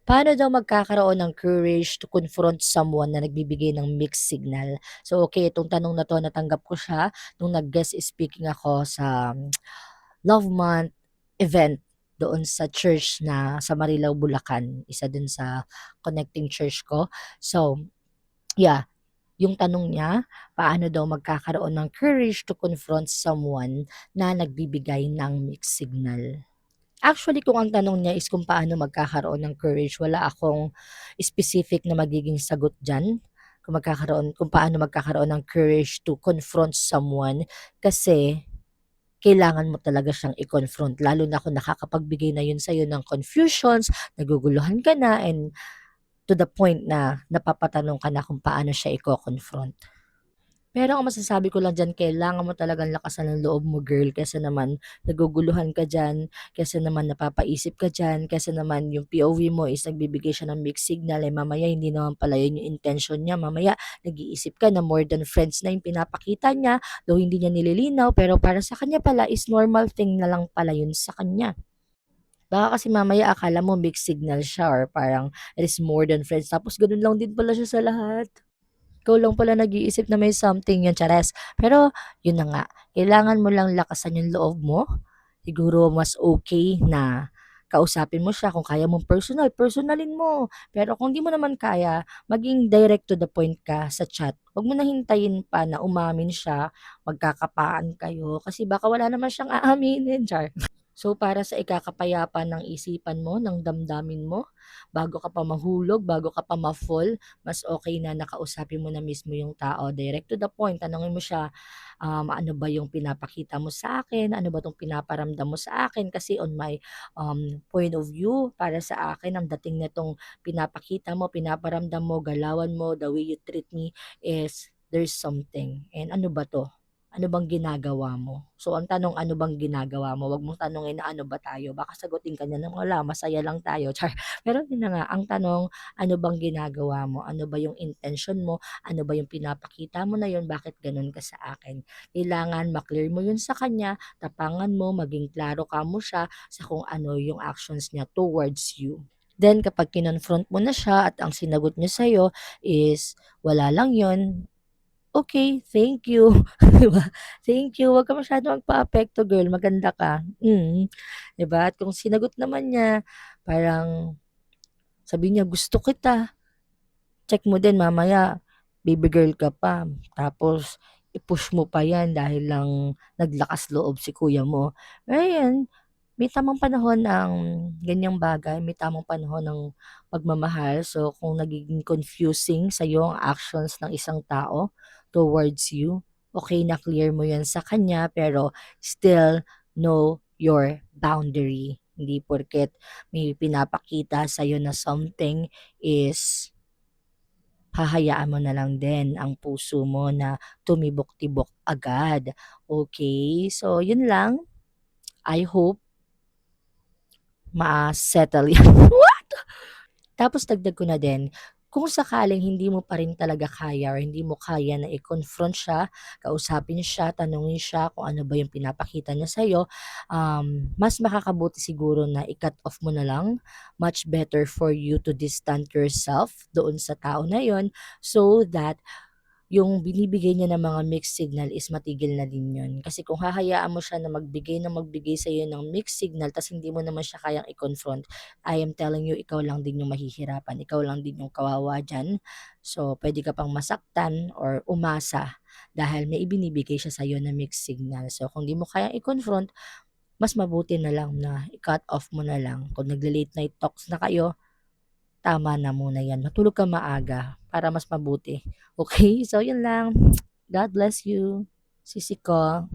Paano daw magkakaroon ng courage to confront someone na nagbibigay ng mixed signal? So, okay, itong tanong na 'to natanggap ko siya nung nag-guest speaking ako sa Love Month event doon sa church na sa Marilao, Bulacan, isa din sa connecting church ko. So, yeah, yung tanong niya, paano daw magkakaroon ng courage to confront someone na nagbibigay ng mixed signal? Actually, kung ang tanong niya is kung paano magkakaroon ng courage, wala akong specific na magiging sagot diyan. Kung paano magkakaroon ng courage to confront someone kasi kailangan mo talaga siyang i-confront lalo na kung nakakapagbigay na yun sa'yo ng confusions, naguguluhan ka na and to the point na napapatanong ka na kung paano siya iko-confront. Pero ang masasabi ko lang diyan, kailangan mo talagang lakasan ng loob mo, girl, kaysa naman naguguluhan ka diyan, kaysa naman napapaisip ka diyan, kaysa naman yung POV mo is nagbibigay siya ng mixed signal, eh, mamaya hindi naman pala yun yung intention niya, mamaya nag-iisip ka na more than friends na yung pinapakita niya, though hindi niya nililinaw, pero para sa kanya pala is normal thing na lang pala yun sa kanya. Baka kasi mamaya akala mo mixed signal siya or parang it is more than friends, tapos ganun lang din pala siya sa lahat. Ikaw lang pala nag-iisip na may something yun, chares. Pero yun na nga, kailangan mo lang lakasan yung loob mo. Siguro mas okay na kausapin mo siya kung kaya mong personal, personalin mo. Pero kung di mo naman kaya, maging direct to the point ka sa chat. Huwag mo na hintayin pa na umamin siya, magkakapaan kayo, kasi baka wala naman siyang aaminin, char. So, para sa ikakapayapa ng isipan mo, ng damdamin mo, bago ka pa mahulog, bago ka pa ma-fall, mas okay na nakausapin mo na mismo yung tao. Direct to the point, tanungin mo siya, ano ba yung pinapakita mo sa akin? Ano ba 'tong pinaparamdam mo sa akin? Kasi on my point of view, para sa akin, ang dating nitong pinapakita mo, pinaparamdam mo, galawan mo, the way you treat me is there's something. And ano ba 'to? Ano bang ginagawa mo? So, ang tanong, ano bang ginagawa mo? Wag mong tanungin na ano ba tayo? Baka sagutin ka niya ng wala, masaya lang tayo. Char. Pero yun na nga, ang tanong, ano bang ginagawa mo? Ano ba yung intention mo? Ano ba yung pinapakita mo na yun? Bakit ganun ka sa akin? Kailangan maklear mo yun sa kanya, tapangan mo, maging klaro ka mo siya sa kung ano yung actions niya towards you. Then kapag kinonfront mo na siya at ang sinagot niya sa'yo is wala lang yun, okay, thank you, 'di ba? Thank you, wag ka masyadong magpaapekto, girl, maganda ka, 'di ba? At kung sinagot naman niya, parang sabi niya, "Gusto kita." Check mo din mamaya baby girl ka pa, tapos i-push mo pa 'yan dahil lang naglakas loob si kuya mo. Ayan, may tamang panahon ang ganyang bagay, may tamang panahon ng pagmamahal. So, kung nagiging confusing sa'yo ang actions ng isang tao towards you, okay na clear mo 'yan sa kanya, pero still know your boundary. Hindi porket may pinapakita sa'yo na something is hahayaan mo na lang din ang puso mo na tumibok-tibok agad. Okay, so yun lang. I hope ma-settle yan. Tapos dagdag ko na din, kung sakaling hindi mo pa rin talaga kaya or hindi mo kaya na i-confront siya, kausapin siya, tanungin siya kung ano ba yung pinapakita niya sa'yo, mas makakabuti siguro na i-cut off mo na lang. Much better for you to distant yourself doon sa tao na yon, so that yung binibigay niya ng mga mixed signal is matigil na din yun. Kasi kung hahayaan mo siya na magbigay sa'yo ng mixed signal ta's hindi mo naman siya kayang i-confront, I am telling you, ikaw lang din yung mahihirapan, ikaw lang din yung kawawa diyan. So, puwede ka pang masaktan or umasa dahil may ibinibigay siya sa'yo na mixed signal. So, kung 'di mo kayang i-confront, mas mabuti na lang na i-cut off mo na lang. Kung nagle-late night talks na kayo, tama na muna 'yan, matulog kang maaga para mas mabuti, okey? So 'yun lang, God bless you, sisi ko.